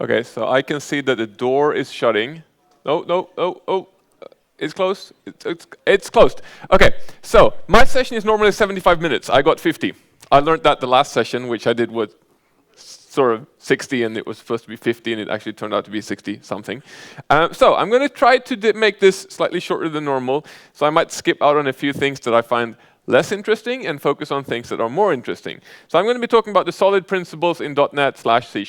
Okay, so I can see that the door is shutting. No, no, oh, oh, it's closed. It's closed. Okay, so my session is normally 75 minutes. I got 50. I learned that the last session, which I did with sort of 60, and it was supposed to be 50, and it actually turned out to be 60 something. So I'm going to try to make this slightly shorter than normal. So I might skip out on a few things that I find less interesting and focus on things that are more interesting. So I'm going to be talking about the S.O.L.I.D principles in .NET/C#.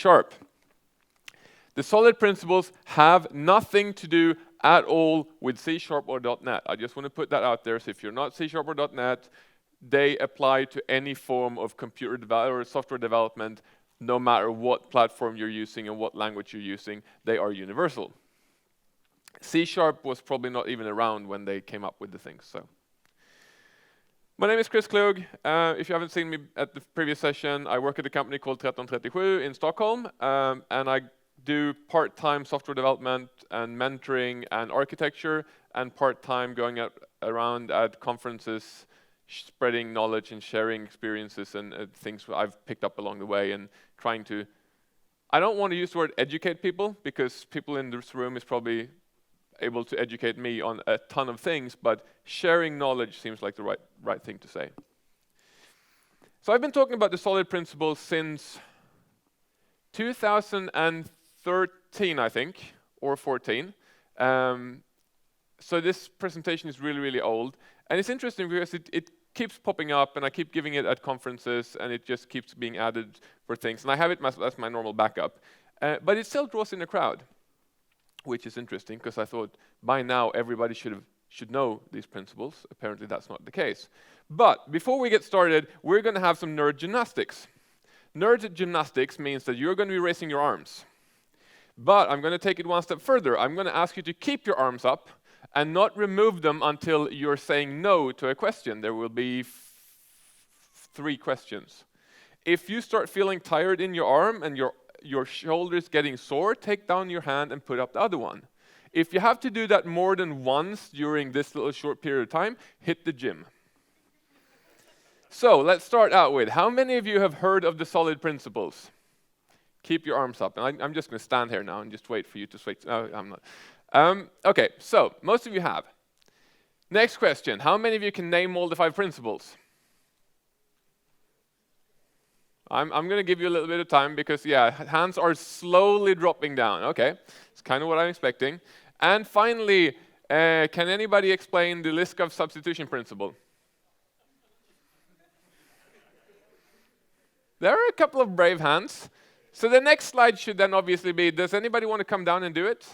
The S.O.L.I.D principles have nothing to do at all with C# or .NET. I just want to put that out there. So if you're not C# or .NET, they apply to any form of computer or software development, no matter what platform you're using and what language you're using. They are universal. C# was probably not even around when they came up with the things. So, my name is Chris Klug. If you haven't seen me at the previous session, I work at a company called 1337 in Stockholm, and I do part-time software development and mentoring and architecture, and part-time going around at conferences, spreading knowledge and sharing experiences and things I've picked up along the way, and trying to, I don't want to use the word educate people, because people in this room is probably able to educate me on a ton of things, but sharing knowledge seems like the right thing to say. So I've been talking about the S.O.L.I.D principles since 2013, I think, or 14. So this presentation is really, really old. And it's interesting because it keeps popping up, and I keep giving it at conferences, and it just keeps being added for things. And I have it as my normal backup. But it still draws in a crowd, which is interesting, because I thought by now everybody should know these principles. Apparently that's not the case. But before we get started, we're going to have some nerd gymnastics. Nerd gymnastics means that you're going to be raising your arms. But I'm going to take it one step further. I'm going to ask you to keep your arms up and not remove them until you're saying no to a question. There will be 3 questions. If you start feeling tired in your arm and your shoulders getting sore, take down your hand and put up the other one. If you have to do that more than once during this little short period of time, hit the gym. So let's start out with, how many of you have heard of the S.O.L.I.D principles? Keep your arms up. And I'm just going to stand here now and just wait for you to switch. No, I'm not. Okay, so most of you have. Next question. How many of you can name all the 5 principles? I'm going to give you a little bit of time because, yeah, hands are slowly dropping down. Okay, it's kind of what I'm expecting. And finally, can anybody explain the Liskov substitution principle? There are a couple of brave hands. So the next slide should then obviously be, does anybody want to come down and do it?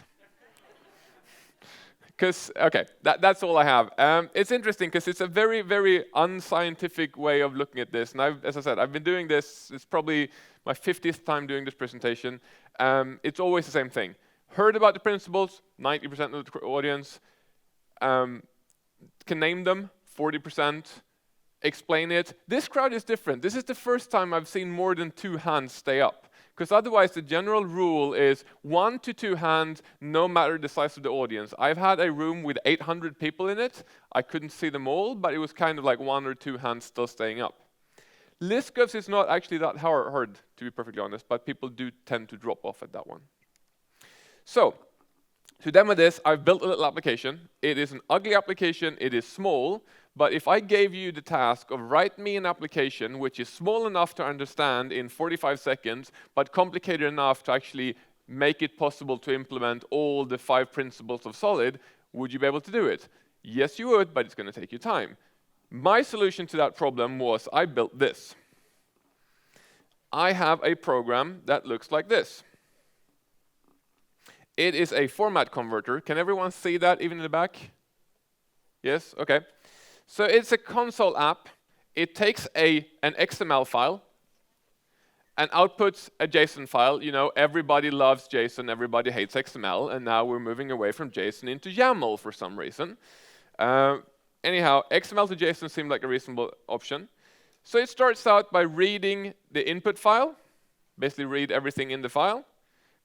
Because, okay, that's all I have. It's interesting because it's a very, very unscientific way of looking at this. And as I said, I've been doing this, it's probably my 50th time doing this presentation. It's always the same thing. Heard about the principles, 90% of the audience. Can name them, 40%. Explain it. This crowd is different. This is the first time I've seen more than 2 hands stay up. Because otherwise the general rule is 1 to 2 hands, no matter the size of the audience. I've had a room with 800 people in it. I couldn't see them all, but it was kind of like 1 or 2 hands still staying up. Liskov's is not actually that hard, to be perfectly honest, but people do tend to drop off at that one. So, to demo this, I've built a little application. It is an ugly application, it is small, but if I gave you the task of write me an application which is small enough to understand in 45 seconds, but complicated enough to actually make it possible to implement all the 5 principles of S.O.L.I.D, would you be able to do it? Yes, you would, but it's going to take you time. My solution to that problem was I built this. I have a program that looks like this. It is a format converter. Can everyone see that even in the back? Yes? Okay. So it's a console app. It takes an XML file and outputs a JSON file. You know, everybody loves JSON, everybody hates XML, and now we're moving away from JSON into YAML for some reason. Anyhow, XML to JSON seemed like a reasonable option. So it starts out by reading the input file, basically read everything in the file,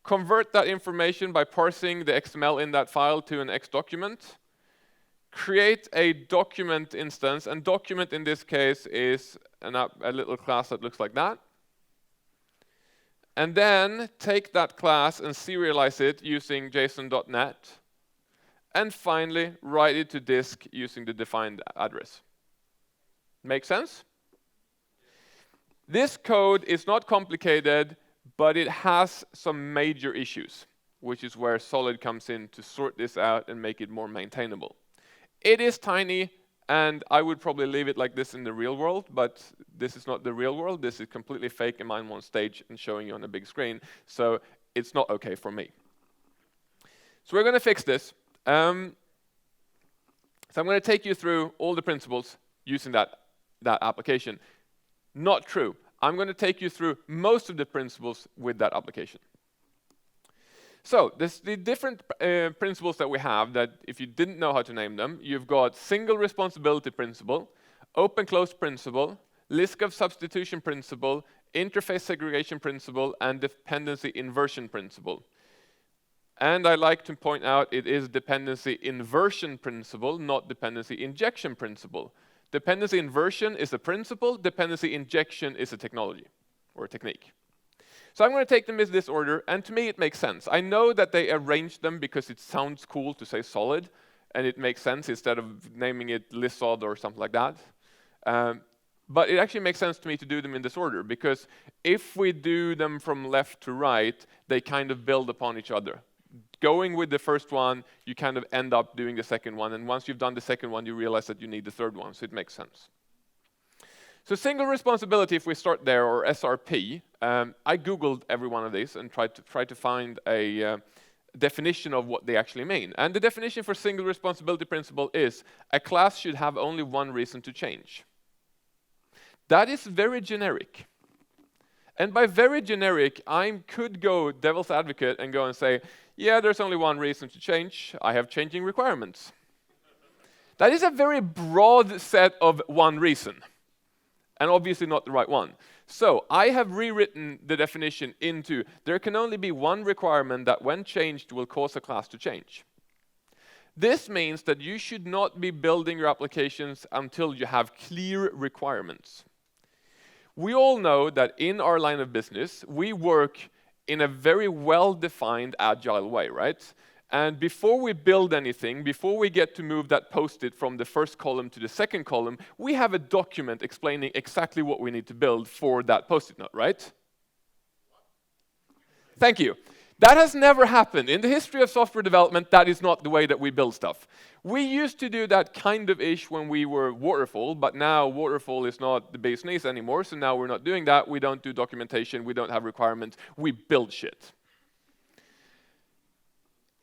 convert that information by parsing the XML in that file to an X document, create a document instance, and document in this case is a little class that looks like that. and then take that class and serialize it using JSON.NET, and finally write it to disk using the defined address. Make sense? This code is not complicated, but it has some major issues, which is where S.O.L.I.D comes in to sort this out and make it more maintainable. It is tiny, and I would probably leave it like this in the real world, but this is not the real world. This is completely fake and I'm on stage and showing you on a big screen, so it's not okay for me. So we're going to fix this. So I'm going to take you through all the principles using that application. Not true. I'm going to take you through most of the principles with that application. So the different principles that we have, that if you didn't know how to name them, you've got single responsibility principle, open-close principle, Liskov substitution principle, interface segregation principle, and dependency inversion principle. And I like to point out it is dependency inversion principle, not dependency injection principle. Dependency inversion is a principle, dependency injection is a technology or a technique. So I'm going to take them in this order, and to me it makes sense. I know that they arranged them because it sounds cool to say solid, and it makes sense instead of naming it Liskov or something like that. But it actually makes sense to me to do them in this order, because if we do them from left to right, they kind of build upon each other. Going with the first one, you kind of end up doing the second one, and once you've done the second one, you realize that you need the third one, so it makes sense. So single responsibility, if we start there, or SRP, I Googled every one of these and tried to find a definition of what they actually mean. And the definition for single responsibility principle is a class should have only one reason to change. That is very generic. And by very generic, I could go devil's advocate and go and say, yeah, there's only one reason to change. I have changing requirements. That is a very broad set of one reason, and obviously not the right one. So I have rewritten the definition into there can only be one requirement that when changed will cause a class to change. This means that you should not be building your applications until you have clear requirements. We all know that in our line of business, we work in a very well-defined agile way, right? And before we build anything, before we get to move that post-it from the first column to the second column, we have a document explaining exactly what we need to build for that post-it note, right? Thank you. That has never happened. In the history of software development, that is not the way that we build stuff. We used to do that kind of ish when we were waterfall, but now waterfall is not the business anymore, so now we're not doing that. We don't do documentation, we don't have requirements, we build shit.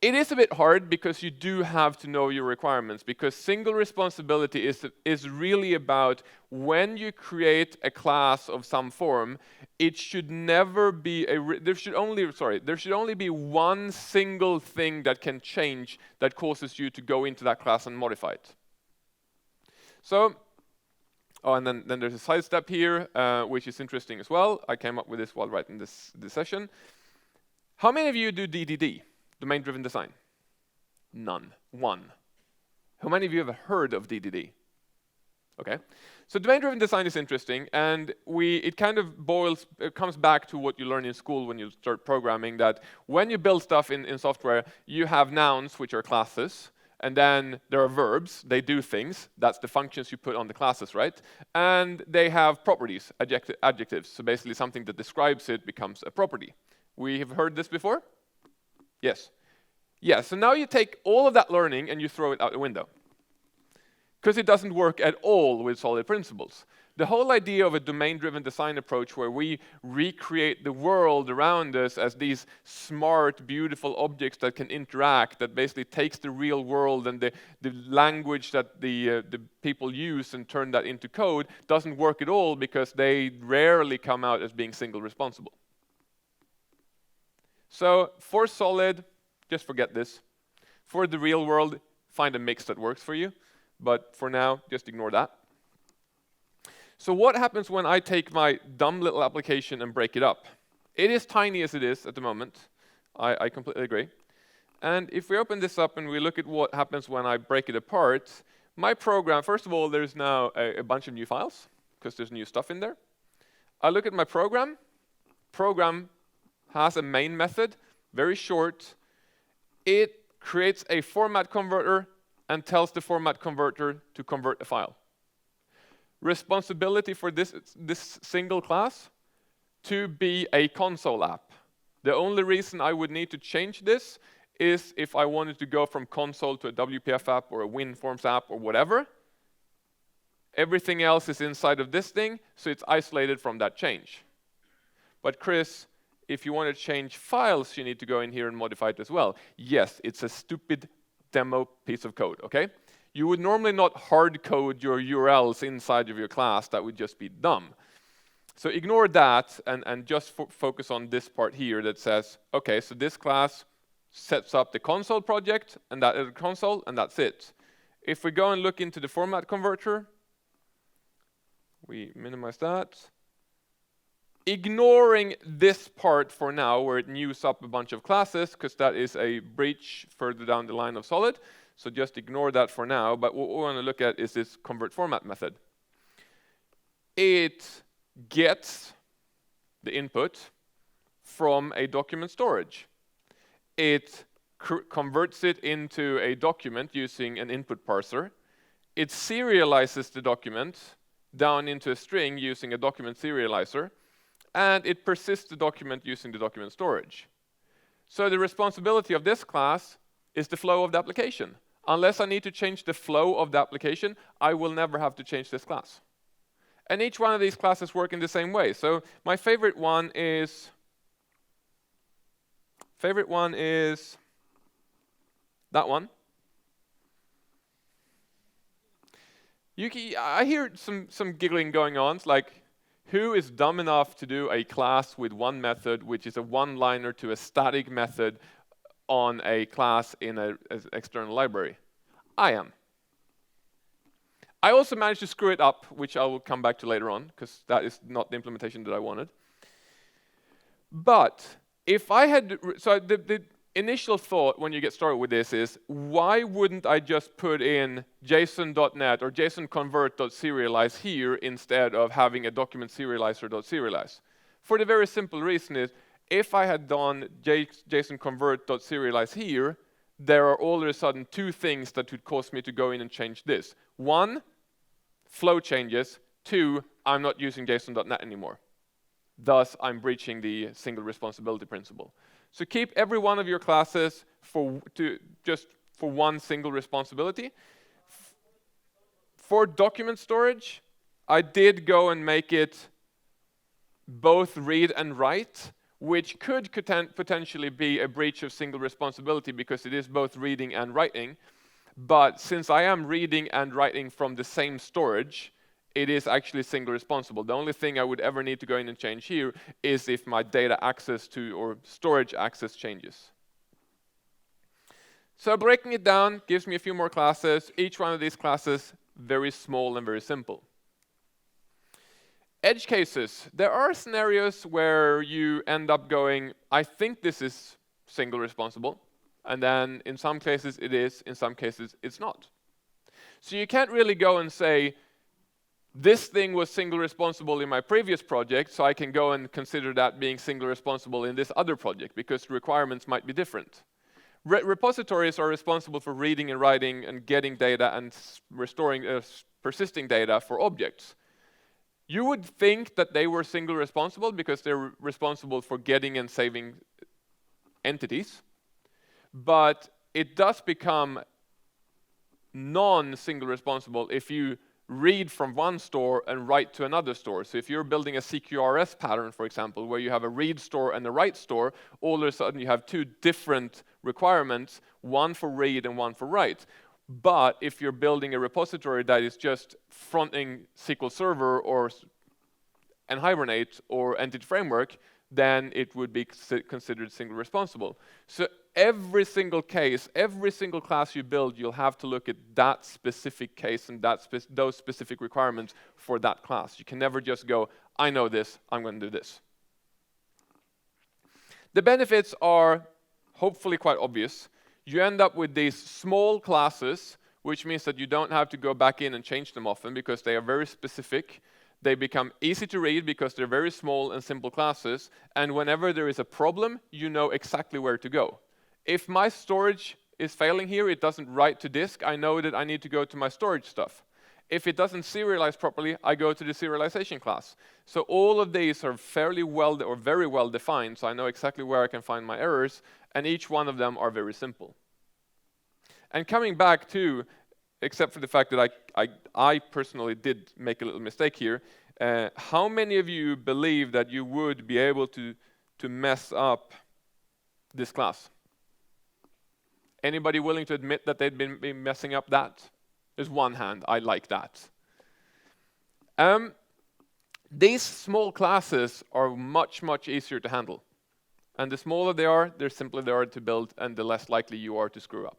It is a bit hard because you do have to know your requirements, because single responsibility is really about when you create a class of some form, it should never be there should only be one single thing that can change that causes you to go into that class and modify it. So, and then there's a side step here, which is interesting as well. I came up with this while writing this session. How many of you do DDD? Domain-driven design? None. One. How many of you have heard of DDD? Okay. So domain-driven design is interesting, and it kind of comes back to what you learn in school when you start programming, that when you build stuff in software, you have nouns, which are classes, and then there are verbs, they do things, that's the functions you put on the classes, right? And they have properties, adjectives, so basically something that describes it becomes a property. We have heard this before? Yes. Yeah, so now you take all of that learning and you throw it out the window, because it doesn't work at all with S.O.L.I.D principles. The whole idea of a domain-driven design approach where we recreate the world around us as these smart, beautiful objects that can interact, that basically takes the real world and the language that the people use and turn that into code, doesn't work at all because they rarely come out as being single responsible. So for S.O.L.I.D, just forget this. For the real world, find a mix that works for you. But for now, just ignore that. So what happens when I take my dumb little application and break it up? It is tiny as it is at the moment. I completely agree. And if we open this up and we look at what happens when I break it apart, my program, first of all, there's now a bunch of new files, because there's new stuff in there. I look at my program has a main method, very short. It creates a format converter and tells the format converter to convert a file. Responsibility for this single class to be a console app. The only reason I would need to change this is if I wanted to go from console to a WPF app or a WinForms app or whatever. Everything else is inside of this thing, so it's isolated from that change. But Chris, if you want to change files, you need to go in here and modify it as well. Yes, it's a stupid demo piece of code, okay? You would normally not hard code your URLs inside of your class. That would just be dumb. So ignore that and just focus on this part here that says, okay, so this class sets up the console project and that is the console, and that's it. If we go and look into the format converter, we minimize that. Ignoring this part for now, where it news up a bunch of classes, because that is a breach further down the line of S.O.L.I.D. So just ignore that for now. But what we want to look at is this convert format method. It gets the input from a document storage. It converts it into a document using an input parser. It serializes the document down into a string using a document serializer, and it persists the document using the document storage. So the responsibility of this class is the flow of the application. Unless I need to change the flow of the application, I will never have to change this class. And each one of these classes work in the same way. So my favorite one is that one. I hear some giggling going on. It's like, who is dumb enough to do a class with one method, which is a one-liner to a static method on a class in an external library? I am. I also managed to screw it up, which I will come back to later on, because that is not the implementation that I wanted. But if I had, so the initial thought when you get started with this is, why wouldn't I just put in JSON.NET or JSON-convert.serialize here instead of having a document serializer.serialize? For the very simple reason is, if I had done JSON-convert.serialize here, there are all of a sudden two things that would cause me to go in and change this. One, flow changes. Two, I'm not using JSON.NET anymore. Thus, I'm breaching the single responsibility principle. So keep every one of your classes just for one single responsibility. For document storage, I did go and make it both read and write, which could potentially be a breach of single responsibility because it is both reading and writing. But since I am reading and writing from the same storage, it is actually single responsible. The only thing I would ever need to go in and change here is if my data access to or storage access changes. So breaking it down gives me a few more classes. Each one of these classes very small and very simple. Edge cases. There are scenarios where you end up going, I think this is single responsible. And then in some cases it is, in some cases it's not. So you can't really go and say, this thing was single responsible in my previous project, so I can go and consider that being single responsible in this other project, because requirements might be different. Repositories are responsible for reading and writing and getting data and restoring persisting data for objects. You would think that they were single responsible because they're responsible for getting and saving entities, but it does become non-single responsible if you read from one store and write to another store. So if you're building a CQRS pattern, for example, where you have a read store and a write store, all of a sudden you have two different requirements, one for read and one for write. But if you're building a repository that is just fronting SQL Server or and Hibernate or Entity Framework, then it would be considered single responsible. So every single case, every single class you build, you'll have to look at that specific case and those specific requirements for that class. You can never just go, I know this, I'm going to do this. The benefits are hopefully quite obvious. You end up with these small classes, which means that you don't have to go back in and change them often because they are very specific. They become easy to read because they're very small and simple classes, and whenever there is a problem, you know exactly where to go. If my storage is failing here, it doesn't write to disk, I know that I need to go to my storage stuff. If it doesn't serialize properly, I go to the serialization class. So all of these are fairly well or very well defined, so I know exactly where I can find my errors, and each one of them are very simple. And coming back to, except for the fact that I personally did make a little mistake here, how many of you believe that you would be able to mess up this class? Anybody willing to admit that they'd been messing up that? There's one hand, I like that. These small classes are much, much easier to handle. And the smaller they are, the simpler they are to build, and the less likely you are to screw up.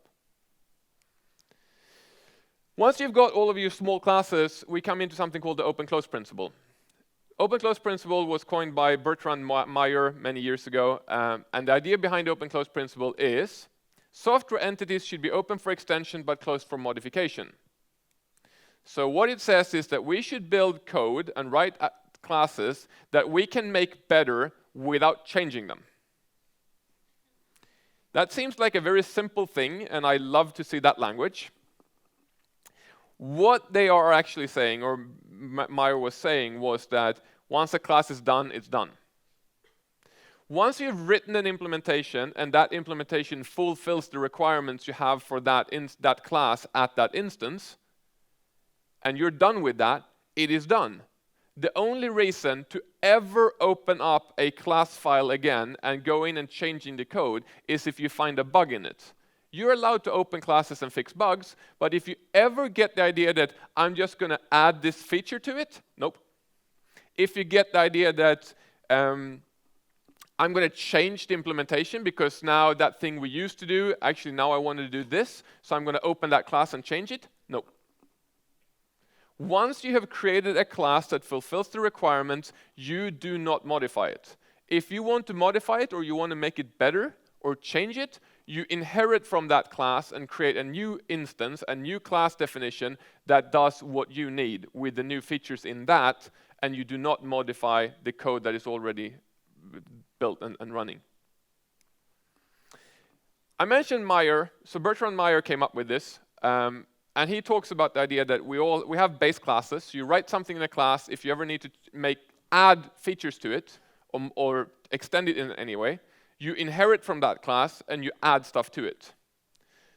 Once you've got all of your small classes, we come into something called the open-close principle. Open-close principle was coined by Bertrand Meyer many years ago, and the idea behind the open-close principle is software entities should be open for extension but closed for modification. So what it says is that we should build code and write classes that we can make better without changing them. That seems like a very simple thing, and I love to see that language. What they are actually saying, or Meyer was saying, was that once a class is done, it's done. Once you've written an implementation, and that implementation fulfills the requirements you have for that class at that instance, and you're done with that, it is done. The only reason to ever open up a class file again and go in and changing the code is if you find a bug in it. You're allowed to open classes and fix bugs, but if you ever get the idea that I'm just going to add this feature to it, nope. If you get the idea that I'm going to change the implementation because now that thing we used to do, actually now I want to do this, so I'm going to open that class and change it, nope. Once you have created a class that fulfills the requirements, you do not modify it. If you want to modify it or you want to make it better or change it, you inherit from that class and create a new instance, a new class definition that does what you need with the new features in that, and you do not modify the code that is already built and running. I mentioned Meyer, so Bertrand Meyer came up with this. And he talks about the idea that we have base classes. You write something in a class. If you ever need to add features to it or extend it in any way, you inherit from that class and you add stuff to it.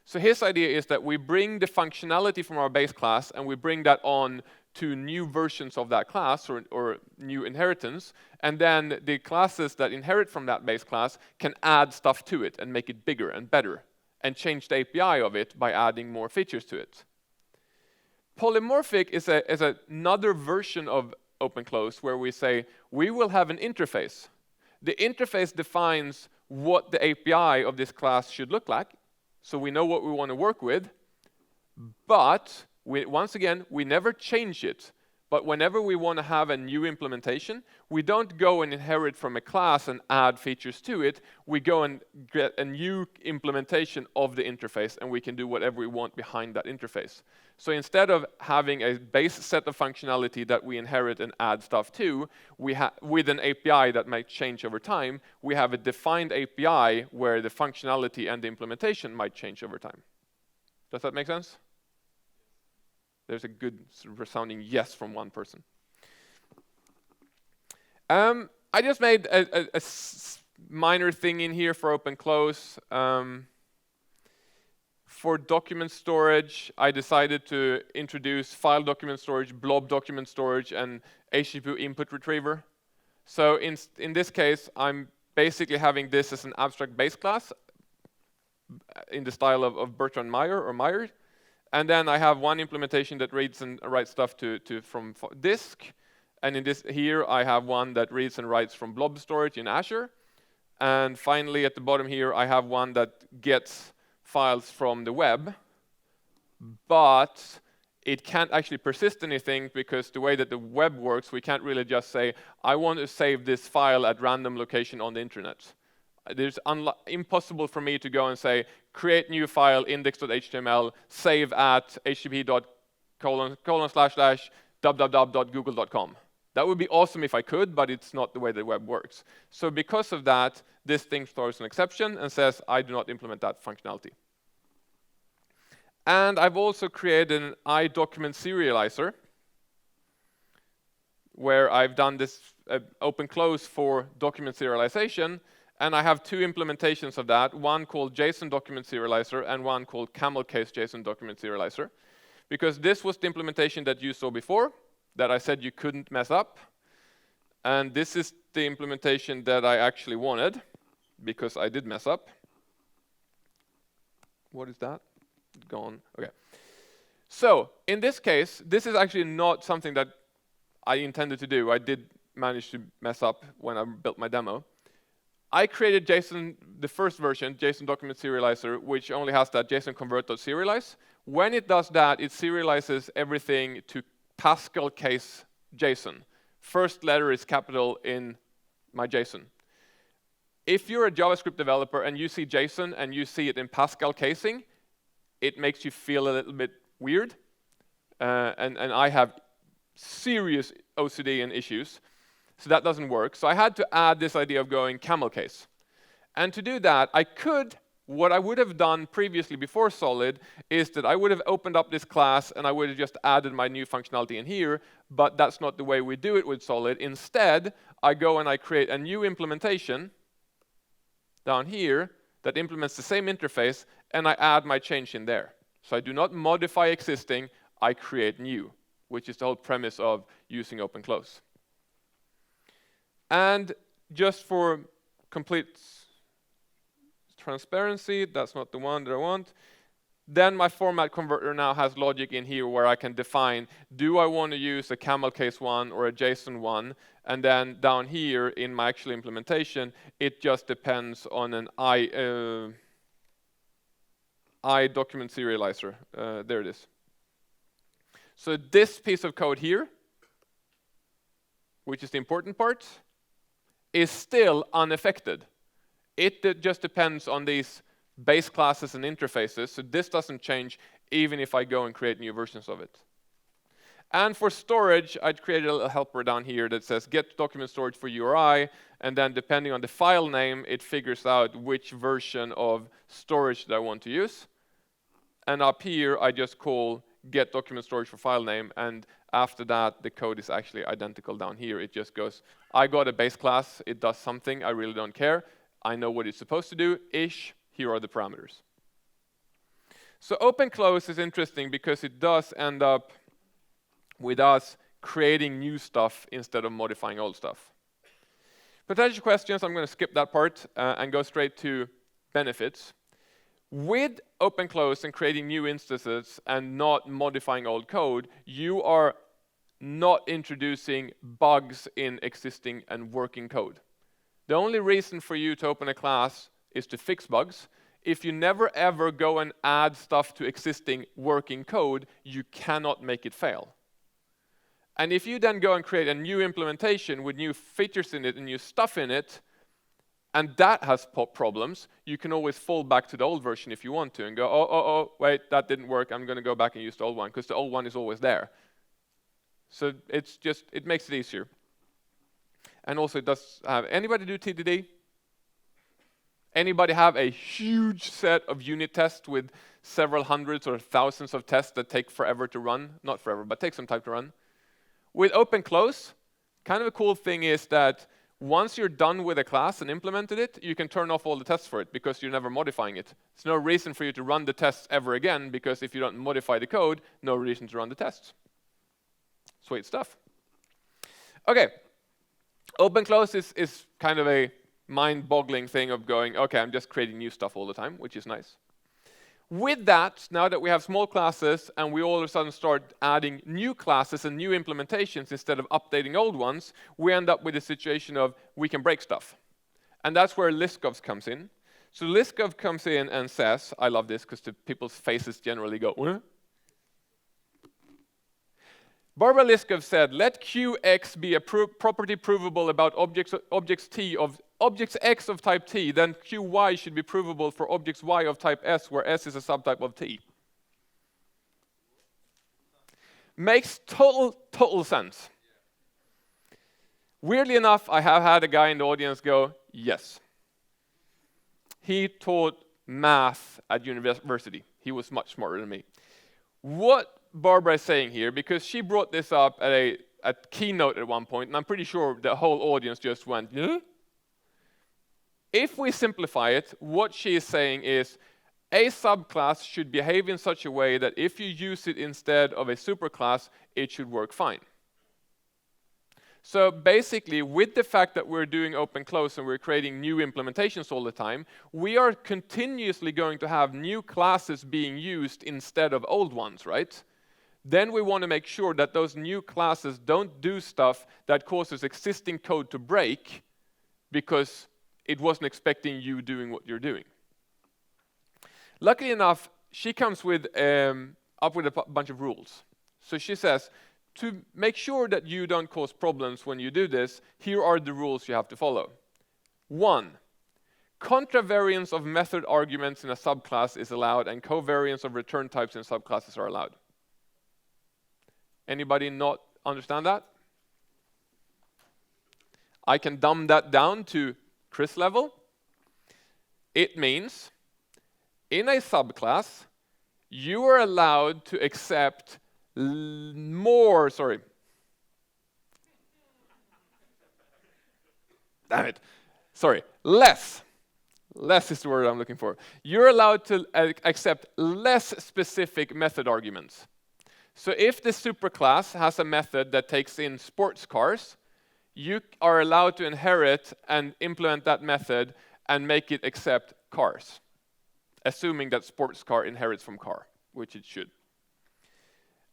So his idea is that we bring the functionality from our base class and we bring that on to new versions of that class or new inheritance, and then the classes that inherit from that base class can add stuff to it and make it bigger and better and change the API of it by adding more features to it. Polymorphic is another version of open-close where we say we will have an interface. The interface defines what the API of this class should look like, so we know what we want to work with, but once again, we never change it. But whenever we want to have a new implementation, we don't go and inherit from a class and add features to it. We go and get a new implementation of the interface, and we can do whatever we want behind that interface. So instead of having a base set of functionality that we inherit and add stuff to, with an API that might change over time, we have a defined API where the functionality and the implementation might change over time. Does that make sense? There's a good resounding yes from one person. I just made a minor thing in here for open-close. For document storage, I decided to introduce file document storage, blob document storage, and HTTP input retriever. So in this case, I'm basically having this as an abstract base class in the style of Bertrand Meyer or Meyer. And then I have one implementation that reads and writes stuff from disk. And in this here, I have one that reads and writes from blob storage in Azure. And finally, at the bottom here, I have one that gets files from the web. But it can't actually persist anything because the way that the web works, we can't really just say, I want to save this file at random location on the internet. It's impossible for me to go and say, create new file, index.html, save at http://www.google.com. That would be awesome if I could, but it's not the way the web works. So because of that, this thing throws an exception and says, I do not implement that functionality. And I've also created an iDocument serializer where I've done this open-close for document serialization, and I have two implementations of that, one called JSON document serializer and one called camel case JSON document serializer. Because this was the implementation that you saw before, that I said you couldn't mess up. And this is the implementation that I actually wanted, because I did mess up. What is that? Gone. Okay. So in this case, this is actually not something that I intended to do. I did manage to mess up when I built my demo. I created JSON, the first version, JSON document serializer, which only has that JSON convert.serialize. When it does that, it serializes everything to Pascal case JSON. First letter is capital in my JSON. If you're a JavaScript developer and you see JSON and you see it in Pascal casing, it makes you feel a little bit weird. And I have serious OCD and issues. So that doesn't work. So I had to add this idea of going camel case. And to do that, what I would have done previously before S.O.L.I.D is that I would have opened up this class and I would have just added my new functionality in here, but that's not the way we do it with S.O.L.I.D. Instead, I go and I create a new implementation down here that implements the same interface, and I add my change in there. So I do not modify existing, I create new, which is the whole premise of using open-close. And just for complete transparency, that's not the one that I want. Then my format converter now has logic in here where I can define, do I want to use a camel case one or a JSON one? And then down here in my actual implementation, it just depends on an iDocument serializer. There it is. So this piece of code here, which is the important part, is still unaffected. It just depends on these base classes and interfaces, so this doesn't change even if I go and create new versions of it. And for storage, I'd created a helper down here that says get document storage for URI, and then depending on the file name, it figures out which version of storage that I want to use. And up here, I just call get document storage for file name, and after that, the code is actually identical down here. It just goes, I got a base class, it does something, I really don't care. I know what it's supposed to do, ish, here are the parameters. So open-close is interesting because it does end up with us creating new stuff instead of modifying old stuff. Potential questions, I'm going to skip that part and go straight to benefits. With open-close and creating new instances and not modifying old code, you are not introducing bugs in existing and working code. The only reason for you to open a class is to fix bugs. If you never ever go and add stuff to existing working code, you cannot make it fail. And if you then go and create a new implementation with new features in it and new stuff in it, and that has problems, you can always fall back to the old version if you want to and go, oh, wait, that didn't work, I'm going to go back and use the old one, because the old one is always there. So it makes it easier. And also it does have, anybody do TDD? Anybody have a huge set of unit tests with several hundreds or thousands of tests that take forever to run? Not forever, but take some time to run. With open-close, kind of a cool thing is that once you're done with a class and implemented it, you can turn off all the tests for it because you're never modifying it. There's no reason for you to run the tests ever again, because if you don't modify the code, no reason to run the tests. Sweet stuff. Okay. Open-close is kind of a mind-boggling thing of going, okay, I'm just creating new stuff all the time, which is nice. With that, now that we have small classes and we all of a sudden start adding new classes and new implementations instead of updating old ones, we end up with a situation of we can break stuff. And that's where Liskov comes in. So Liskov comes in and says, I love this because the people's faces generally go, huh? Barbara Liskov said, let QX be a property provable about objects X of type T, then QY should be provable for objects Y of type S, where S is a subtype of T. Makes total sense. Weirdly enough, I have had a guy in the audience go, yes. He taught math at university. He was much smarter than me. What Barbara is saying here, because she brought this up at a keynote at one point, and I'm pretty sure the whole audience just went, yeah? If we simplify it, what she is saying is a subclass should behave in such a way that if you use it instead of a superclass, it should work fine. So basically, with the fact that we're doing open-close and we're creating new implementations all the time, we are continuously going to have new classes being used instead of old ones, right? Then we want to make sure that those new classes don't do stuff that causes existing code to break because it wasn't expecting you doing what you're doing. Luckily enough, she comes with up with a bunch of rules. So she says, to make sure that you don't cause problems when you do this, here are the rules you have to follow. 1, contravariance of method arguments in a subclass is allowed, and covariance of return types in subclasses are allowed. Anybody not understand that? I can dumb that down to Chris level. It means in a subclass, you are allowed to accept less. Less is the word I'm looking for. You're allowed to accept less specific method arguments. So if the superclass has a method that takes in sports cars, you are allowed to inherit and implement that method and make it accept cars, assuming that sports car inherits from car, which it should.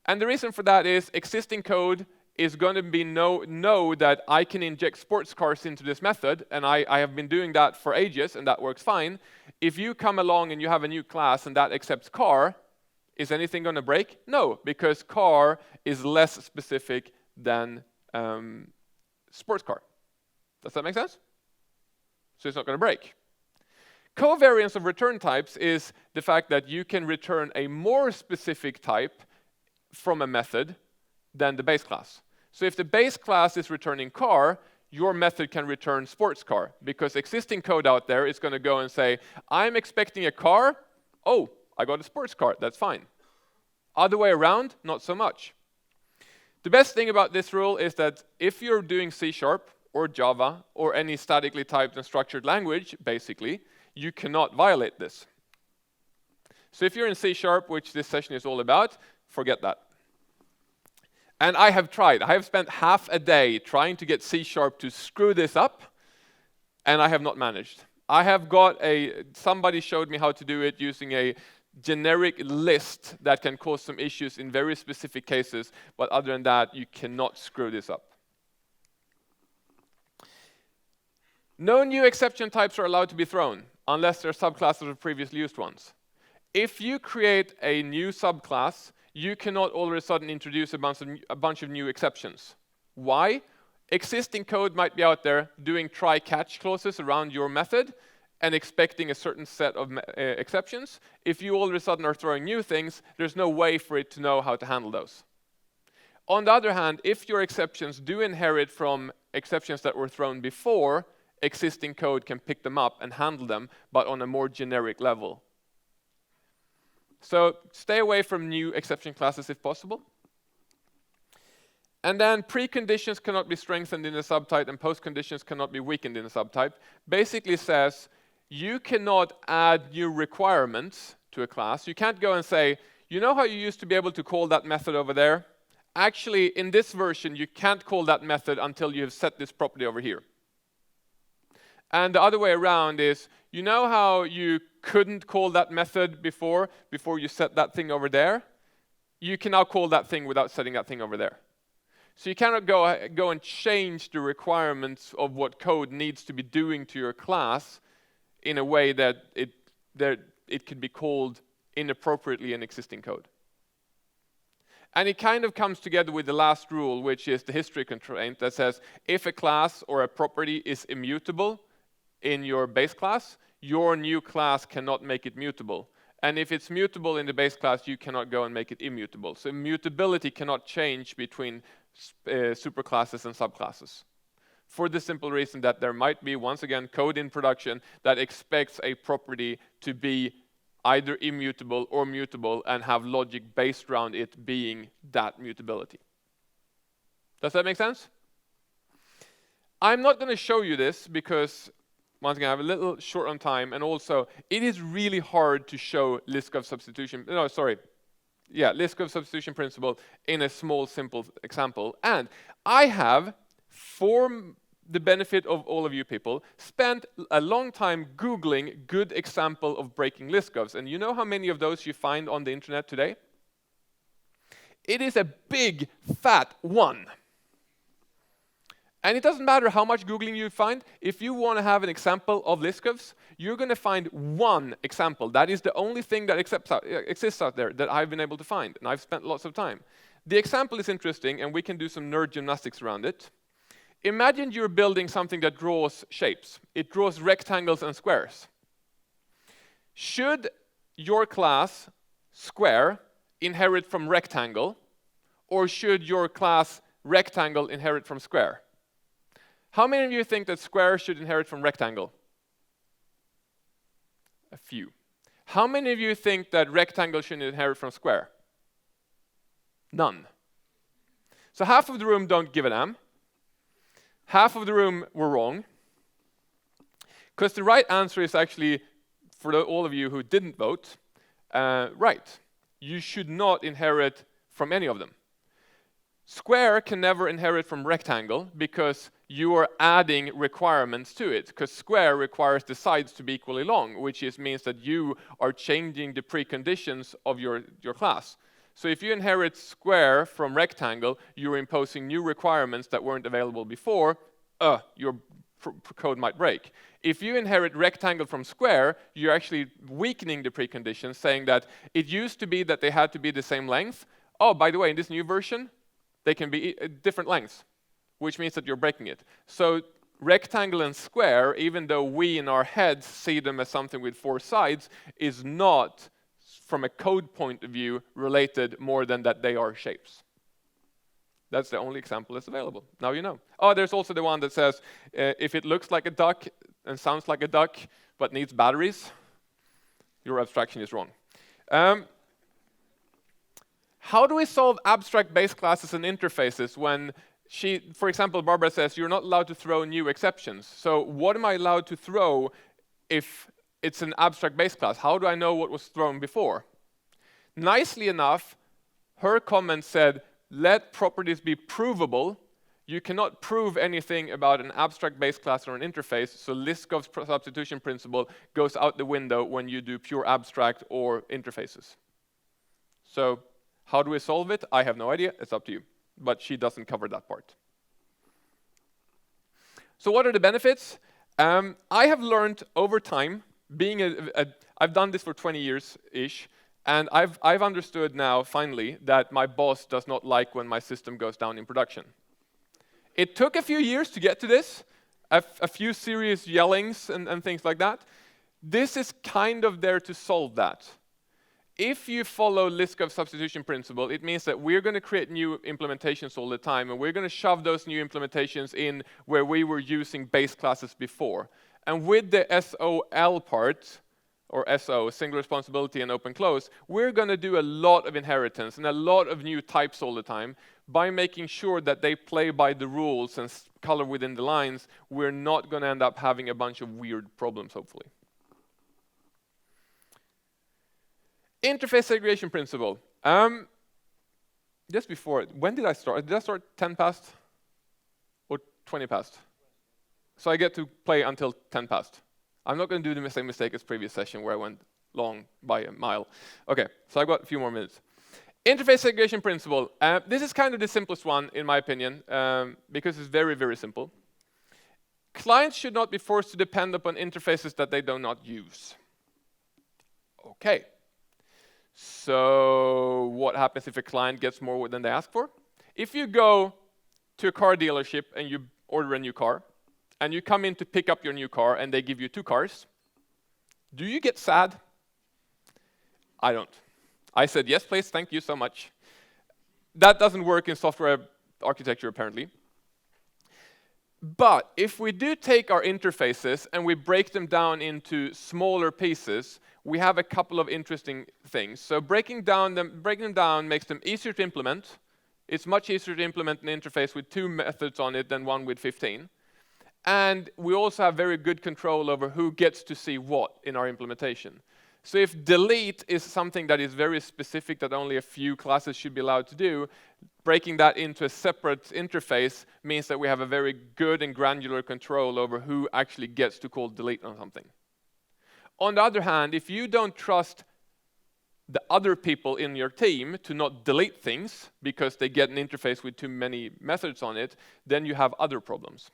And the reason for that is existing code is going to be know that I can inject sports cars into this method, and I have been doing that for ages, and that works fine. If you come along and you have a new class and that accepts car, is anything going to break? No, because car is less specific than sports car. Does that make sense? So it's not going to break. Covariance of return types is the fact that you can return a more specific type from a method than the base class. So if the base class is returning car, your method can return sports car, because existing code out there is going to go and say, I'm expecting a car. Oh, I got a sports car. That's fine. Other way around, not so much. The best thing about this rule is that if you're doing C# or Java or any statically typed and structured language, basically, you cannot violate this. So if you're in C#, which this session is all about, forget that. And I have tried. I have spent half a day trying to get C# to screw this up, and I have not managed. I have got somebody showed me how to do it using a generic list that can cause some issues in very specific cases, but other than that, you cannot screw this up. No new exception types are allowed to be thrown unless they're subclasses of previously used ones. If you create a new subclass, you cannot all of a sudden introduce a bunch of new exceptions. Why? Existing code might be out there doing try-catch clauses around your method and expecting a certain set of exceptions. If you all of a sudden are throwing new things, there's no way for it to know how to handle those. On the other hand, if your exceptions do inherit from exceptions that were thrown before, existing code can pick them up and handle them, but on a more generic level. So stay away from new exception classes if possible. And then preconditions cannot be strengthened in a subtype and postconditions cannot be weakened in a subtype. Basically says you cannot add new requirements to a class. You can't go and say, you know how you used to be able to call that method over there? Actually, in this version, you can't call that method until you have set this property over here. And the other way around is, you know how you couldn't call that method before you set that thing over there? You can now call that thing without setting that thing over there. So you cannot go and change the requirements of what code needs to be doing to your class in a way that it could be called inappropriately in existing code. And it kind of comes together with the last rule, which is the history constraint that says if a class or a property is immutable in your base class, your new class cannot make it mutable. And if it's mutable in the base class, you cannot go and make it immutable. So mutability cannot change between superclasses and subclasses. for the simple reason that there might be, once again, code in production that expects a property to be either immutable or mutable and have logic based around it being that mutability. Does that make sense? I'm not going to show you this because, once again, I have a little short on time, and also it is really hard to show Liskov substitution. No, sorry. Yeah, Liskov substitution principle in a small, simple example. And I have, for the benefit of all of you people, spent a long time Googling good example of breaking Liskovs. And you know how many of those you find on the internet today? It is a big, fat one. And it doesn't matter how much Googling you find. If you want to have an example of Liskovs, you're going to find one example. That is the only thing that exists out there that I've been able to find. And I've spent lots of time. The example is interesting, and we can do some nerd gymnastics around it. Imagine you're building something that draws shapes. It draws rectangles and squares. Should your class square inherit from rectangle, or should your class rectangle inherit from square? How many of you think that square should inherit from rectangle? A few. How many of you think that rectangle should inherit from square? None. So half of the room don't give a damn. Half of the room were wrong. Because the right answer is actually, for all of you who didn't vote, right. You should not inherit from any of them. Square can never inherit from rectangle because you are adding requirements to it, because square requires the sides to be equally long, which means that you are changing the preconditions of your class. So if you inherit square from rectangle, you're imposing new requirements that weren't available before, your code might break. If you inherit rectangle from square, you're actually weakening the preconditions, saying that it used to be that they had to be the same length. Oh, by the way, in this new version, they can be different lengths, which means that you're breaking it. So rectangle and square, even though we in our heads see them as something with four sides, is not, from a code point of view, related more than that they are shapes. That's the only example that's available. Now you know. Oh, there's also the one that says, if it looks like a duck and sounds like a duck, but needs batteries, your abstraction is wrong. How do we solve abstract base classes and interfaces when for example, Barbara says, you're not allowed to throw new exceptions. So what am I allowed to throw if it's an abstract base class? How do I know what was thrown before? Nicely enough, her comment said, let properties be provable. You cannot prove anything about an abstract base class or an interface, so Liskov's substitution principle goes out the window when you do pure abstract or interfaces. So how do we solve it? I have no idea. It's up to you. But she doesn't cover that part. So what are the benefits? I have learned over time, I've done this for 20 years-ish, and I've understood now, finally, that my boss does not like when my system goes down in production. It took a few years to get to this, a few serious yellings and things like that. This is kind of there to solve that. If you follow Liskov's substitution principle, it means that we're going to create new implementations all the time, and we're going to shove those new implementations in where we were using base classes before. And with the S.O.L. part, or S.O., single responsibility and open close, we're going to do a lot of inheritance and a lot of new types all the time. By making sure that they play by the rules and color within the lines, we're not going to end up having a bunch of weird problems, hopefully. Interface segregation principle. Just before, when did I start? Did I start 10 past or 20 past? So I get to play until 10 past. I'm not going to do the same mistake as previous session where I went long by a mile. Okay, so I've got a few more minutes. Interface segregation principle. This is kind of the simplest one, in my opinion, because it's very, very simple. Clients should not be forced to depend upon interfaces that they do not use. Okay. So what happens if a client gets more than they ask for? If you go to a car dealership and you order a new car, and you come in to pick up your new car and they give you two cars, do you get sad? I don't. I said, yes, please, thank you so much. That doesn't work in software architecture, apparently. But if we do take our interfaces and we break them down into smaller pieces, we have a couple of interesting things. So breaking them down makes them easier to implement. It's much easier to implement an interface with 2 methods on it than one with 15. And we also have very good control over who gets to see what in our implementation. So if delete is something that is very specific that only a few classes should be allowed to do, breaking that into a separate interface means that we have a very good and granular control over who actually gets to call delete on something. On the other hand, if you don't trust the other people in your team to not delete things because they get an interface with too many methods on it, then you have other problems.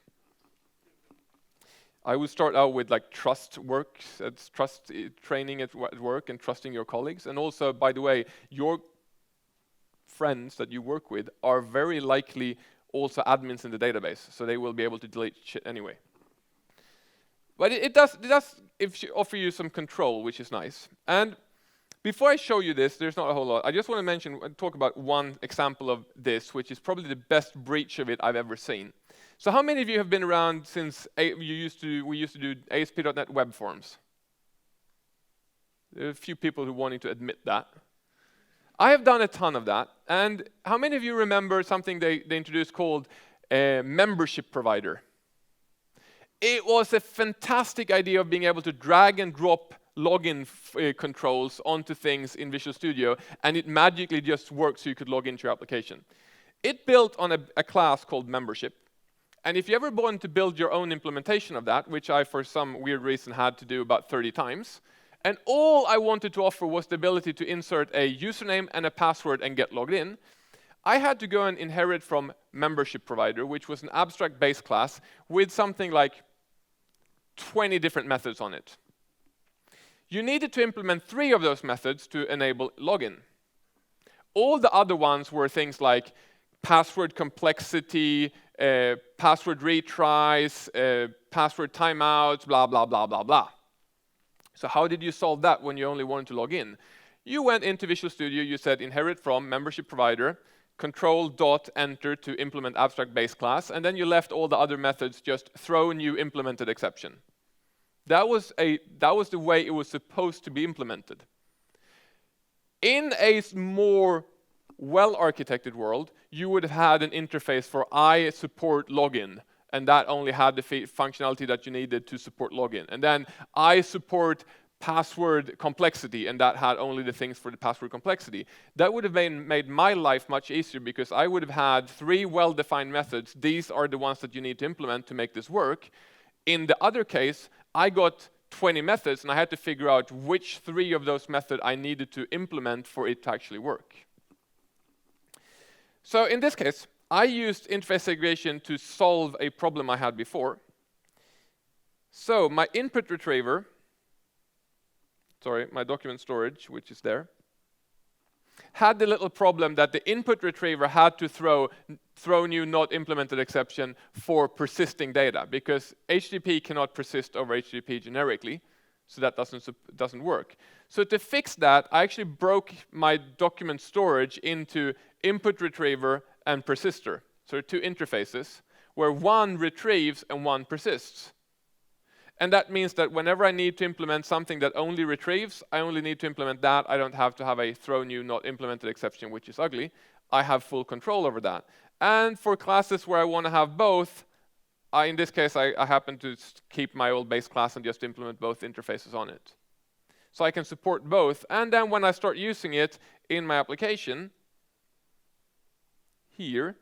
I would start out with like trust training at work and trusting your colleagues. And also, by the way, your friends that you work with are very likely also admins in the database, so they will be able to delete shit anyway. But it does offer you some control, which is nice. And before I show you this, there's not a whole lot. I just want to talk about one example of this, which is probably the best breach of it I've ever seen. So how many of you have been around since we used to do ASP.NET web forms? There are a few people who are wanting to admit that. I have done a ton of that. And how many of you remember something they introduced called a membership provider? It was a fantastic idea of being able to drag and drop login controls onto things in Visual Studio, and it magically just works so you could log into your application. It built on a class called membership. And if you ever want to build your own implementation of that, which I, for some weird reason, had to do about 30 times, and all I wanted to offer was the ability to insert a username and a password and get logged in, I had to go and inherit from membership provider, which was an abstract base class with something like 20 different methods on it. You needed to implement 3 of those methods to enable login. All the other ones were things like password complexity, password retries, password timeouts, blah, blah, blah, blah, blah. So how did you solve that when you only wanted to log in? You went into Visual Studio, you said inherit from membership provider, control.enter to implement abstract base class, and then you left all the other methods just throw new implemented exception. That was the way it was supposed to be implemented. In a more well-architected world, you would have had an interface for I support login, and that only had the functionality that you needed to support login. And then I support password complexity, and that had only the things for the password complexity. That would have made my life much easier because I would have had 3 well-defined methods. These are the ones that you need to implement to make this work. In the other case, I got 20 methods, and I had to figure out which 3 of those methods I needed to implement for it to actually work. So in this case, I used interface segregation to solve a problem I had before. So my input retriever, my document storage, which is there, had the little problem that the input retriever had to throw new not implemented exception for persisting data, because HTTP cannot persist over HTTP generically, so that doesn't work. So to fix that, I actually broke my document storage into input retriever and persister. So 2 interfaces, where one retrieves and one persists. And that means that whenever I need to implement something that only retrieves, I only need to implement that. I don't have to have a throw new not implemented exception, which is ugly. I have full control over that. And for classes where I want to have both, in this case, I happen to keep my old base class and just implement both interfaces on it. So I can support both. And then when I start using it in my application, here,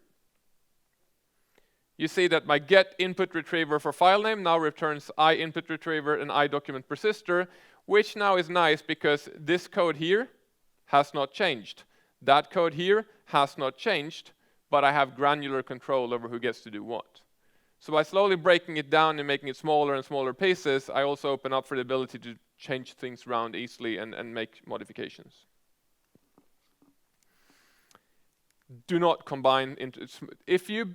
you see that my get input retriever for file name now returns I input retriever and I document persister, which now is nice because this code here has not changed. That code here has not changed, but I have granular control over who gets to do what. So by slowly breaking it down and making it smaller and smaller pieces, I also open up for the ability to change things around easily and make modifications. Do not combine into if you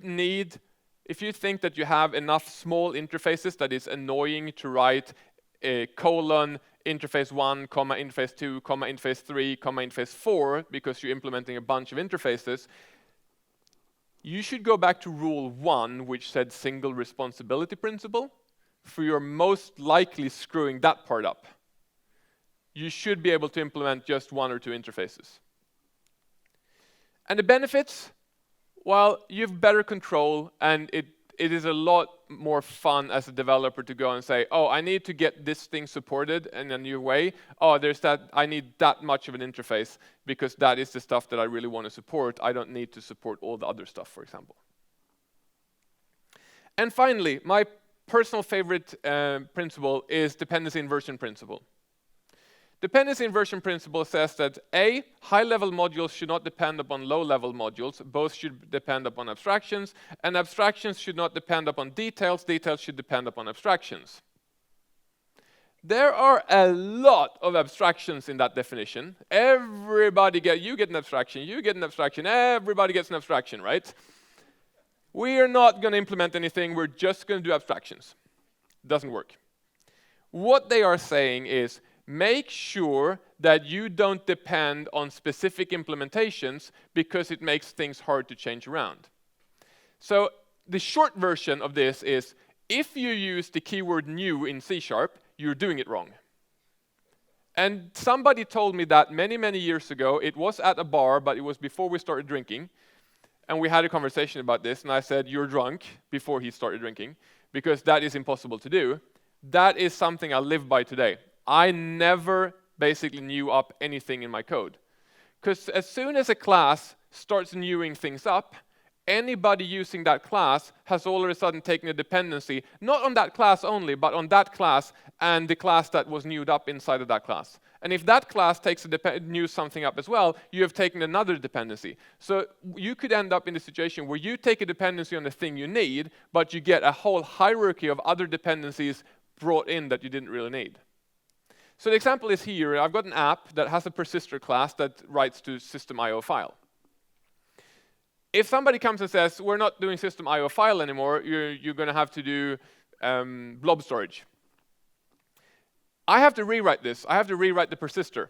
think that you have enough small interfaces that is annoying to write a colon interface 1, comma interface 2, comma interface 3, comma interface 4 because you're implementing a bunch of interfaces, you should go back to rule 1, which said single responsibility principle, for you're most likely screwing that part up. You should be able to implement just 1 or 2 interfaces. And the benefits? Well, you have better control, and it is a lot more fun as a developer to go and say, oh, I need to get this thing supported in a new way. Oh, I need that much of an interface because that is the stuff that I really want to support. I don't need to support all the other stuff, for example. And finally, my personal favorite principle is dependency inversion principle. Dependency inversion principle says that A, high-level modules should not depend upon low-level modules. Both should depend upon abstractions, and abstractions should not depend upon details. Details should depend upon abstractions. There are a lot of abstractions in that definition. You get an abstraction, you get an abstraction, everybody gets an abstraction, right? We are not going to implement anything, we're just going to do abstractions. Doesn't work. What they are saying is, make sure that you don't depend on specific implementations because it makes things hard to change around. So the short version of this is, if you use the keyword new in C#, you're doing it wrong. And somebody told me that many, many years ago. It was at a bar, but it was before we started drinking. And we had a conversation about this, and I said, you're drunk, before he started drinking, because that is impossible to do. That is something I live by today. I never basically new up anything in my code. Because as soon as a class starts newing things up, anybody using that class has all of a sudden taken a dependency, not on that class only, but on that class and the class that was newed up inside of that class. And if that class takes news something up as well, you have taken another dependency. So you could end up in a situation where you take a dependency on the thing you need, but you get a whole hierarchy of other dependencies brought in that you didn't really need. So the example is here. I've got an app that has a persister class that writes to system IO file. If somebody comes and says, we're not doing system IO file anymore, you're going to have to do blob storage. I have to rewrite this. I have to rewrite the persister.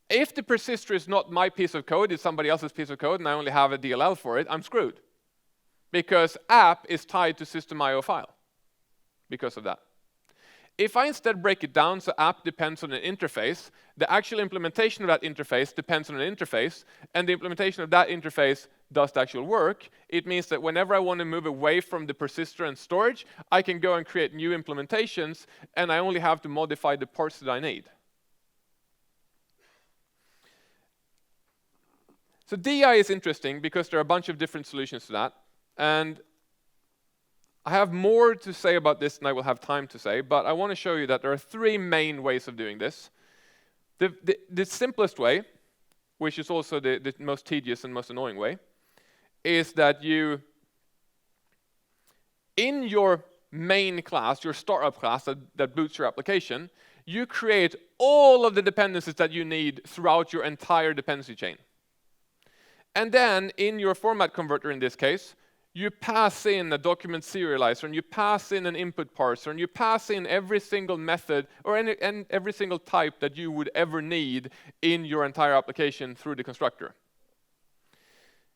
If the persister is not my piece of code, it's somebody else's piece of code, and I only have a DLL for it, I'm screwed. Because app is tied to system IO file because of that. If I instead break it down, so app depends on an interface, the actual implementation of that interface depends on an interface, and the implementation of that interface does the actual work, it means that whenever I want to move away from the persister and storage, I can go and create new implementations, and I only have to modify the parts that I need. So DI is interesting because there are a bunch of different solutions to that, and I have more to say about this than I will have time to say, but I want to show you that there are 3 main ways of doing this. The simplest way, which is also the most tedious and most annoying way, is that you, in your main class, your startup class that boots your application, you create all of the dependencies that you need throughout your entire dependency chain. And then, in your format converter in this case, you pass in a document serializer, and you pass in an input parser, and you pass in every single method or every single type that you would ever need in your entire application through the constructor.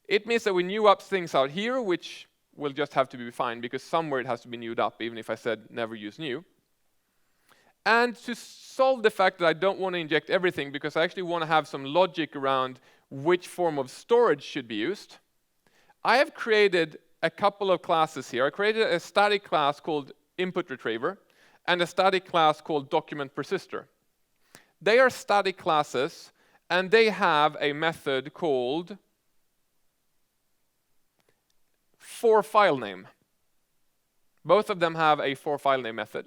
It means that we new up things out here, which will just have to be fine, because somewhere it has to be newed up, even if I said never use new. And to solve the fact that I don't want to inject everything, because I actually want to have some logic around which form of storage should be used, I have created a couple of classes here. I created a static class called input retriever and a static class called document persister. They are static classes, and they have a method called forFileName. Both of them have a forFileName method.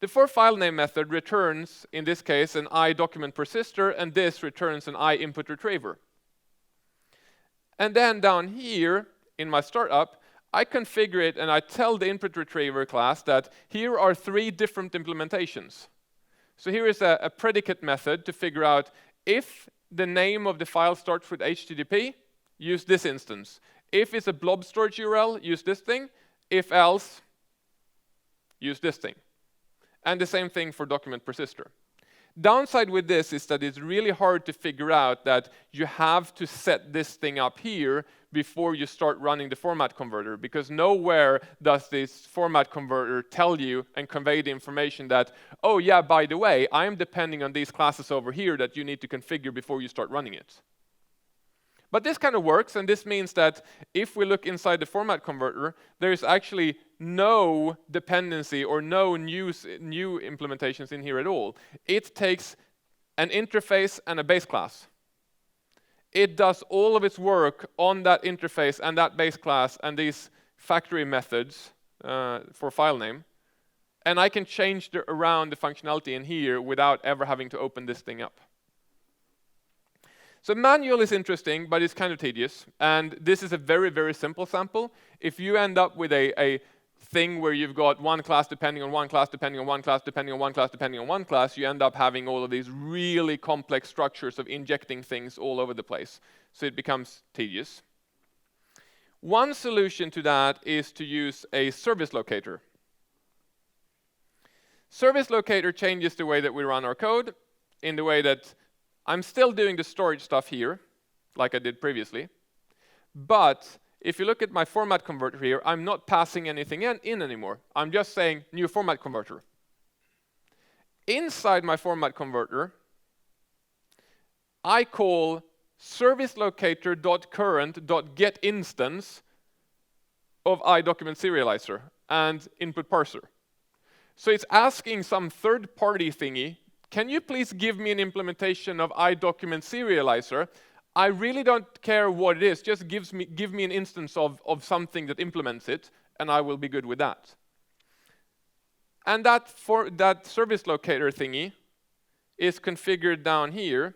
The forFileName method returns, in this case, an iDocumentPersister, and this returns an iInputRetriever. And then down here in my startup, I configure it and I tell the InputRetriever class that here are 3 different implementations. So here is a predicate method to figure out if the name of the file starts with HTTP, use this instance. If it's a blob storage URL, use this thing. If else, use this thing. And the same thing for document persister. Downside with this is that it's really hard to figure out that you have to set this thing up here before you start running the format converter, because nowhere does this format converter tell you and convey the information that, oh yeah, by the way, I'm depending on these classes over here that you need to configure before you start running it. But this kind of works, and this means that if we look inside the format converter, there's actually no dependency or no new implementations in here at all. It takes an interface and a base class. It does all of its work on that interface and that base class and these factory methods for file name. And I can change around the functionality in here without ever having to open this thing up. So manual is interesting, but it's kind of tedious. And this is a very, very simple sample. If you end up with a thing where you've got one class depending on one class, depending on one class, depending on one class, depending on one class, you end up having all of these really complex structures of injecting things all over the place. So it becomes tedious. One solution to that is to use a service locator. Service locator changes the way that we run our code in the way that I'm still doing the storage stuff here, like I did previously. But if you look at my format converter here, I'm not passing anything in anymore. I'm just saying new format converter. Inside my format converter, I call servicelocator.current.getInstance of iDocumentSerializer and input parser. So it's asking some third-party thingy, can you please give me an implementation of iDocumentSerializer? I really don't care what it is, just give me an instance of something that implements it, and I will be good with that. And that service locator thingy is configured down here,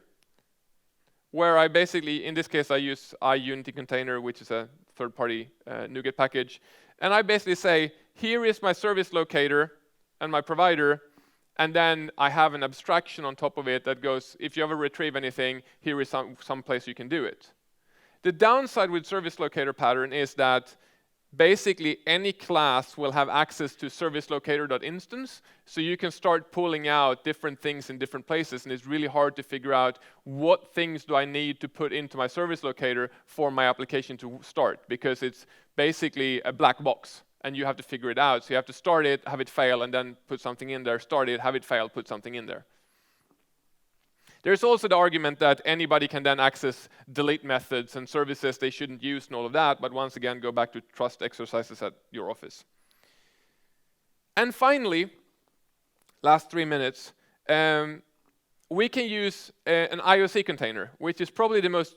where I basically, in this case, I use iUnity container, which is a third-party NuGet package, and I basically say, here is my service locator and my provider, and then I have an abstraction on top of it that goes, if you ever retrieve anything, here is some place you can do it. The downside with service locator pattern is that basically any class will have access to service locator.instance, so you can start pulling out different things in different places, and it's really hard to figure out what things do I need to put into my service locator for my application to start, because it's basically a black box. And you have to figure it out. So you have to start it, have it fail, and then put something in there. Start it, have it fail, put something in there. There's also the argument that anybody can then access delete methods and services they shouldn't use and all of that, but once again, go back to trust exercises at your office. And finally, last 3 minutes, we can use an IOC container, which is probably the most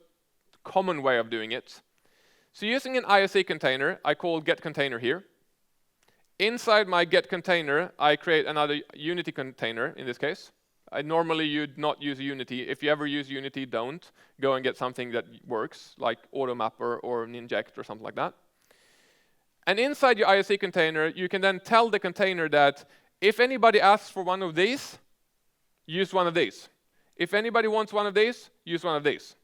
common way of doing it. So using an IOC container, I call getContainer here. Inside my getContainer, I create another Unity container, in this case. Normally, you'd not use Unity. If you ever use Unity, don't. Go and get something that works, like AutoMapper or Ninject or something like that. And inside your IOC container, you can then tell the container that if anybody asks for one of these, use one of these. If anybody wants one of these, use one of these.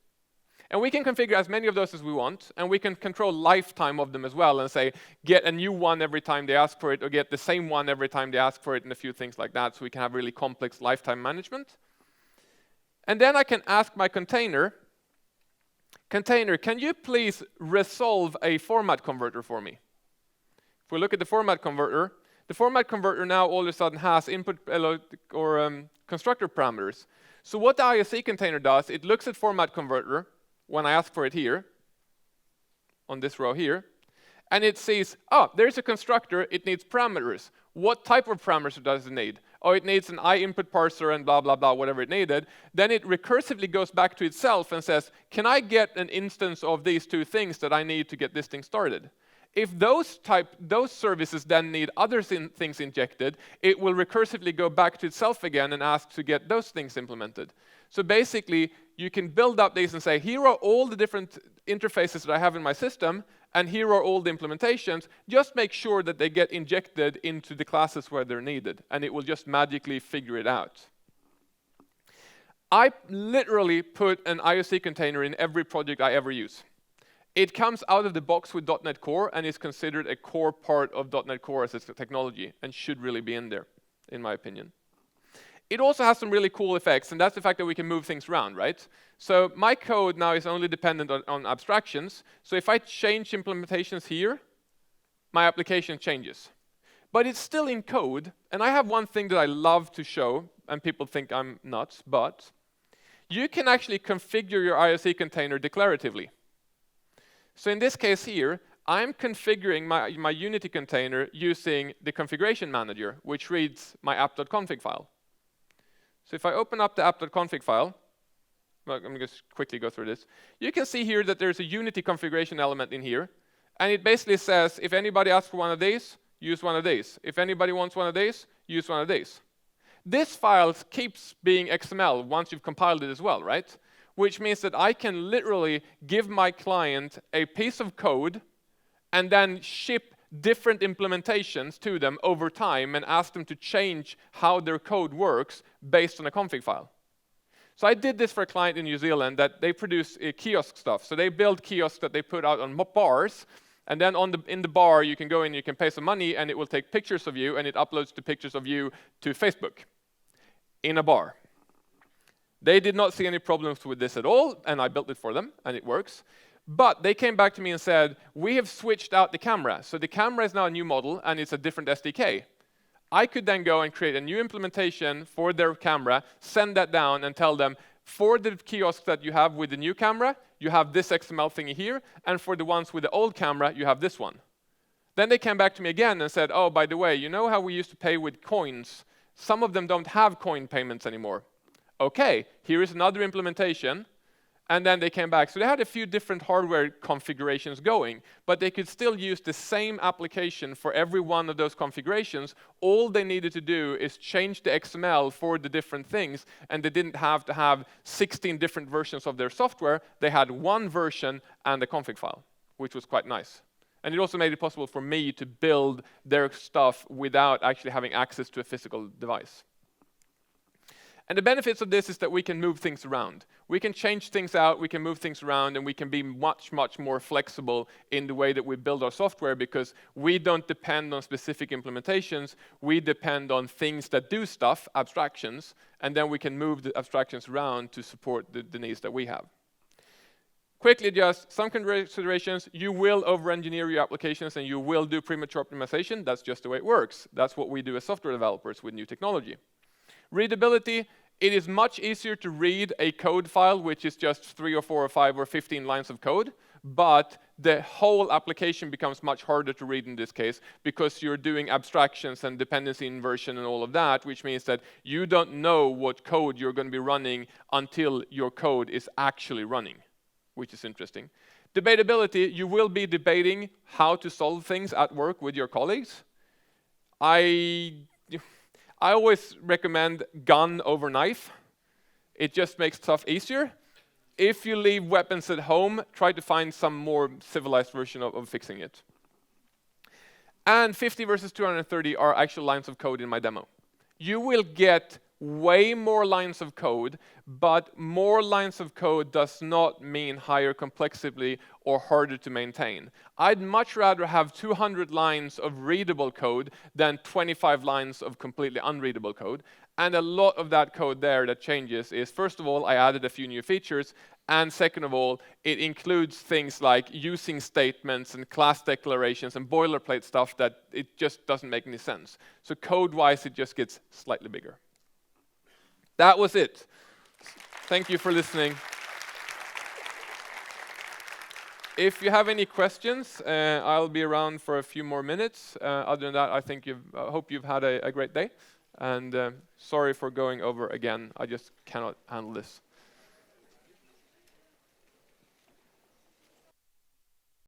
And we can configure as many of those as we want, and we can control lifetime of them as well and say, get a new one every time they ask for it, or get the same one every time they ask for it, and a few things like that, so we can have really complex lifetime management. And then I can ask my container, can you please resolve a format converter for me? If we look at the format converter now all of a sudden has input or constructor parameters. So what the IOC container does, it looks at format converter, when I ask for it here, on this row here, and it sees, oh, there's a constructor, it needs parameters. What type of parameters does it need? Oh, it needs an input parser and blah, blah, blah, whatever it needed. Then it recursively goes back to itself and says, can I get an instance of these two things that I need to get this thing started? If those services then need other things injected, it will recursively go back to itself again and ask to get those things implemented. So basically, you can build up these and say, here are all the different interfaces that I have in my system, and here are all the implementations. Just make sure that they get injected into the classes where they're needed, and it will just magically figure it out. I literally put an IOC container in every project I ever use. It comes out of the box with .NET Core and is considered a core part of .NET Core as a technology and should really be in there, in my opinion. It also has some really cool effects, and that's the fact that we can move things around, right? So my code now is only dependent on abstractions. So if I change implementations here, my application changes. But it's still in code, and I have one thing that I love to show, and people think I'm nuts, but you can actually configure your IOC container declaratively. So in this case here, I'm configuring my Unity container using the configuration manager, which reads my app.config file. So if I open up the app.config file, well, I'm going to just quickly go through this. You can see here that there's a Unity configuration element in here, and it basically says, if anybody asks for one of these, use one of these. If anybody wants one of these, use one of these. This file keeps being XML once you've compiled it as well, right? Which means that I can literally give my client a piece of code and then ship different implementations to them over time and ask them to change how their code works based on a config file. So I did this for a client in New Zealand that they produce kiosk stuff. So they build kiosks that they put out on bars, and then in the bar you can go in, you can pay some money, and it will take pictures of you, and it uploads the pictures of you to Facebook in a bar. They did not see any problems with this at all, and I built it for them, and it works. But they came back to me and said, we have switched out the camera. So the camera is now a new model, and it's a different SDK. I could then go and create a new implementation for their camera, send that down, and tell them, for the kiosks that you have with the new camera, you have this XML thingy here, and for the ones with the old camera, you have this one. Then they came back to me again and said, oh, by the way, you know how we used to pay with coins? Some of them don't have coin payments anymore. Okay, here is another implementation. And then they came back. So they had a few different hardware configurations going, but they could still use the same application for every one of those configurations. All they needed to do is change the XML for the different things, and they didn't have to have 16 different versions of their software. They had one version and a config file, which was quite nice. And it also made it possible for me to build their stuff without actually having access to a physical device. And the benefits of this is that we can move things around. We can change things out, we can move things around, and we can be much, much more flexible in the way that we build our software, because we don't depend on specific implementations. We depend on things that do stuff, abstractions, and then we can move the abstractions around to support the needs that we have. Quickly, just some considerations. You will over-engineer your applications, and you will do premature optimization. That's just the way it works. That's what we do as software developers with new technology. Readability, it is much easier to read a code file, which is just 3 or 4 or 5 or 15 lines of code, but the whole application becomes much harder to read in this case, because you're doing abstractions and dependency inversion and all of that, which means that you don't know what code you're going to be running until your code is actually running, which is interesting. Debatability, you will be debating how to solve things at work with your colleagues. I always recommend gun over knife. It just makes stuff easier. If you leave weapons at home, try to find some more civilized version of fixing it. And 50 versus 230 are actual lines of code in my demo. You will get way more lines of code, but more lines of code does not mean higher complexity or harder to maintain. I'd much rather have 200 lines of readable code than 25 lines of completely unreadable code. And a lot of that code there that changes is, first of all, I added a few new features, and second of all, it includes things like using statements and class declarations and boilerplate stuff that it just doesn't make any sense. So code-wise, it just gets slightly bigger. That was it. Thank you for listening. If you have any questions, I'll be around for a few more minutes. Other than that, I hope you've had a great day. And sorry for going over again. I just cannot handle this.